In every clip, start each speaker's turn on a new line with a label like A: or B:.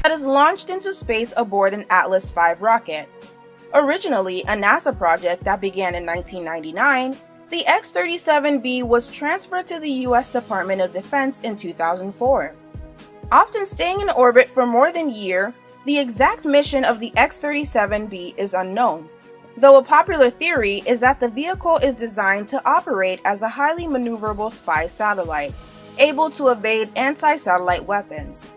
A: that is launched into space aboard an Atlas V rocket. Originally a NASA project that began in 1999, the X-37B was transferred to the U.S. Department of Defense in 2004. Often staying in orbit for more than a year, the exact mission of the X-37B is unknown, though a popular theory is that the vehicle is designed to operate as a highly maneuverable spy satellite, able to evade anti-satellite weapons.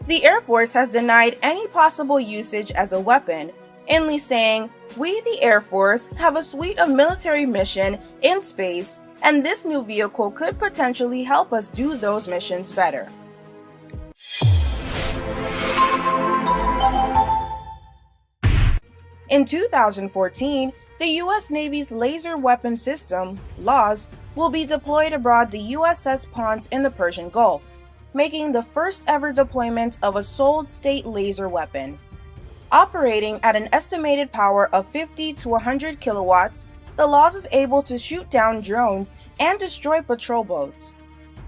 A: The Air Force has denied any possible usage as a weapon, inly saying, "We, the Air Force, have a suite of military mission in space, and this new vehicle could potentially help us do those missions better." In 2014, the U.S. Navy's laser weapon system, LAWS, will be deployed aboard the USS Ponce in the Persian Gulf, making the first ever deployment of a solid-state laser weapon. Operating at an estimated power of 50 to 100 kilowatts, the LAWS is able to shoot down drones and destroy patrol boats.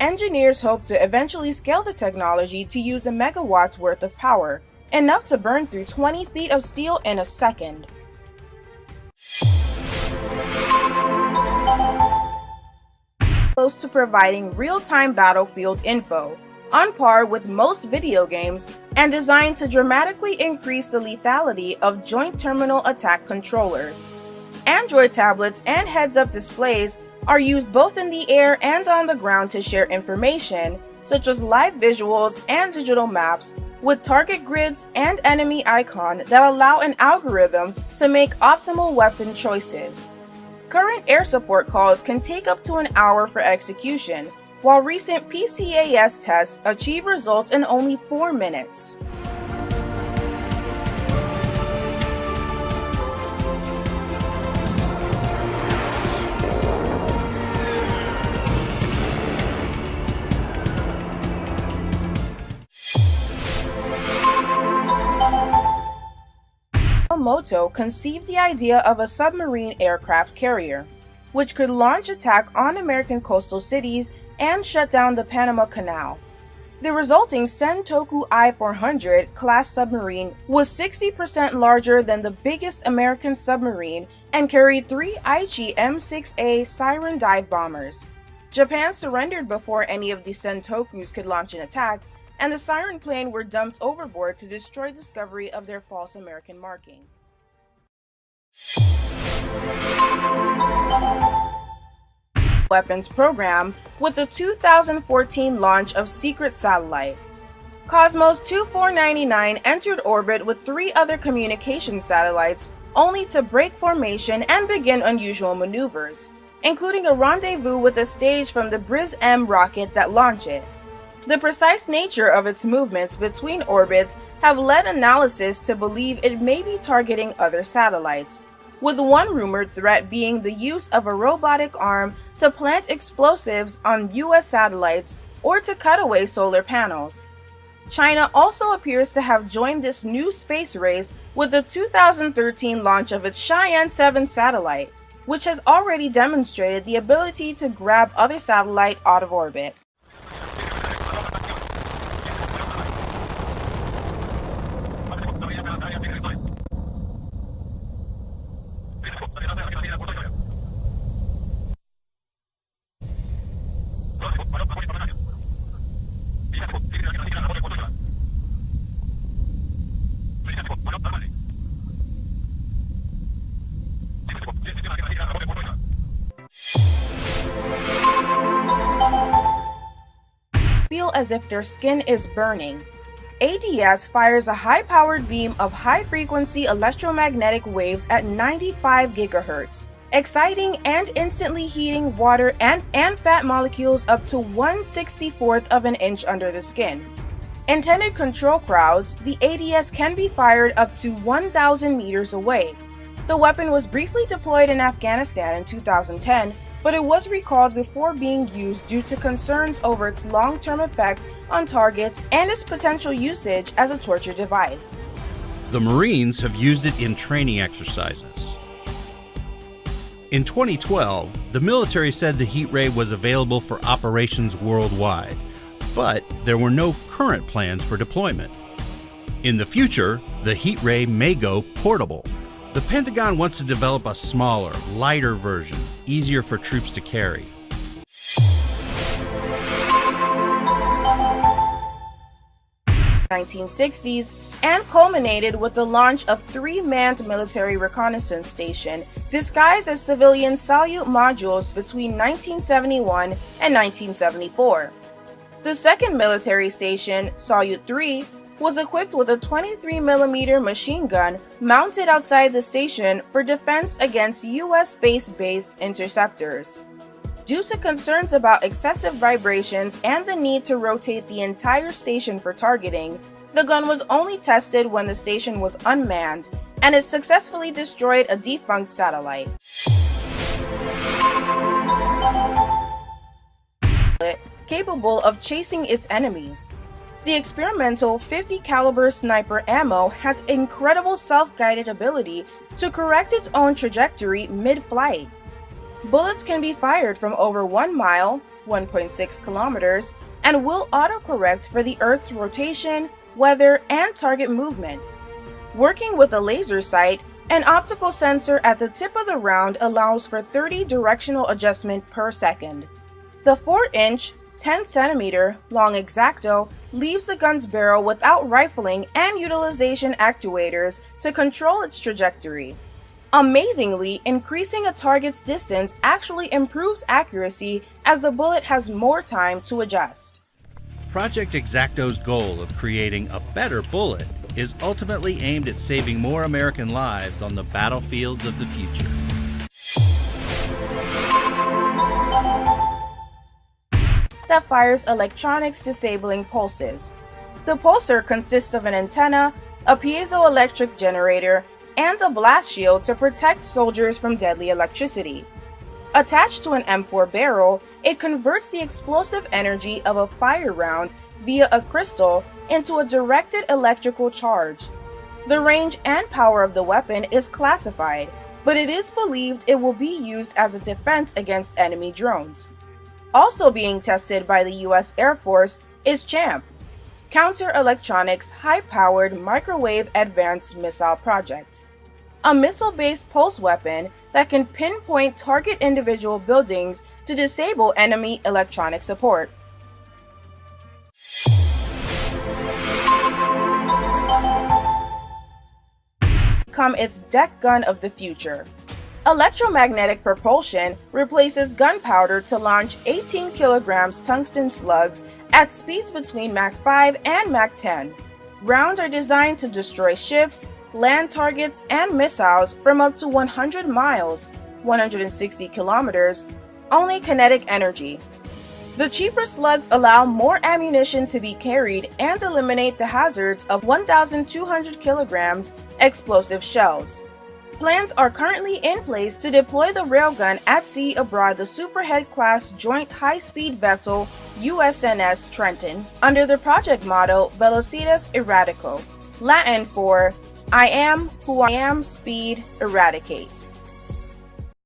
A: Engineers hope to eventually scale the technology to use a megawatt's worth of power, enough to burn through 20 feet of steel in a second. Close to providing real-time battlefield info, on par with most video games, and designed to dramatically increase the lethality of joint terminal attack controllers. Android tablets and heads-up displays are used both in the air and on the ground to share information, such as live visuals and digital maps, with target grids and enemy icon that allow an algorithm to make optimal weapon choices. Current air support calls can take up to an hour for execution, while recent PCAS tests achieve results in only 4 minutes. Yamamoto conceived the idea of a submarine aircraft carrier, which could launch attack on American coastal cities and shut down the Panama Canal. The resulting Sentoku I-400 class submarine was 60% larger than the biggest American submarine and carried 3 Aichi M6A Siren dive bombers. Japan surrendered before any of the Sentokus could launch an attack, and the Siren plane were dumped overboard to destroy discovery of their false American marking. Weapons program with the 2014 launch of Secret Satellite. Cosmos 2499 entered orbit with 3 other communication satellites, only to break formation and begin unusual maneuvers, including a rendezvous with a stage from the Briz-M rocket that launched it. The precise nature of its movements between orbits have led analysis to believe it may be targeting other satellites, with one rumored threat being the use of a robotic arm to plant explosives on US satellites or to cut away solar panels. China also appears to have joined this new space race with the 2013 launch of its Cheyenne 7 satellite, which has already demonstrated the ability to grab other satellites out of orbit. Feel as if their skin is burning. ADS fires a high-powered beam of high-frequency electromagnetic waves at 95 GHz, exciting and instantly heating water and fat molecules up to 1/64th of an inch under the skin. Intended control crowds, the ADS can be fired up to 1,000 meters away. The weapon was briefly deployed in Afghanistan in 2010, but it was recalled before being used due to concerns over its long-term effect on targets and its potential usage as a torture device.
B: The Marines have used it in training exercises. In 2012, the military said the heat ray was available for operations worldwide, but there were no current plans for deployment. In the future, the heat ray may go portable. The Pentagon wants to develop a smaller, lighter version, easier for troops to carry.
A: In the 1960s, and culminated with the launch of 3 manned military reconnaissance stations disguised as civilian Salyut modules between 1971 and 1974. The second military station, Salyut 3, was equipped with a 23mm machine gun mounted outside the station for defense against U.S. space-based interceptors. Due to concerns about excessive vibrations and the need to rotate the entire station for targeting, the gun was only tested when the station was unmanned, and it successfully destroyed a defunct satellite. Capable of chasing its enemies. The experimental 50 caliber sniper ammo has incredible self-guided ability to correct its own trajectory mid-flight. Bullets can be fired from over 1 mile, 1.6 kilometers, and will autocorrect for the Earth's rotation, weather, and target movement. Working with a laser sight, an optical sensor at the tip of the round allows for 30 directional adjustment per second. The 4-inch, 10cm long Exacto leaves the gun's barrel without rifling and utilization actuators to control its trajectory. Amazingly, increasing a target's distance actually improves accuracy as the bullet has more time to adjust.
B: Project Exacto's goal of creating a better bullet is ultimately aimed at saving more American lives on the battlefields of the future.
A: That fires electronics disabling pulses. The pulsar consists of an antenna, a piezoelectric generator, and a blast shield to protect soldiers from deadly electricity. Attached to an M4 barrel, it converts the explosive energy of a fire round via a crystal into a directed electrical charge. The range and power of the weapon is classified, but it is believed it will be used as a defense against enemy drones. Also being tested by the U.S. Air Force is CHAMP, Counter Electronics High-Powered Microwave Advanced Missile Project, a missile-based pulse weapon that can pinpoint target individual buildings to disable enemy electronic support. Become its deck gun of the future. Electromagnetic propulsion replaces gunpowder to launch 18 kg tungsten slugs at speeds between Mach 5 and Mach 10. Rounds are designed to destroy ships, land targets, and missiles from up to 100 miles, 160 kilometers, only kinetic energy. The cheaper slugs allow more ammunition to be carried and eliminate the hazards of 1,200 kilograms explosive shells. Plans are currently in place to deploy the railgun at sea aboard the Superhead-class joint high-speed vessel USNS Trenton under the project motto Velocitas Erradico, Latin for I am who I am, speed, eradicate.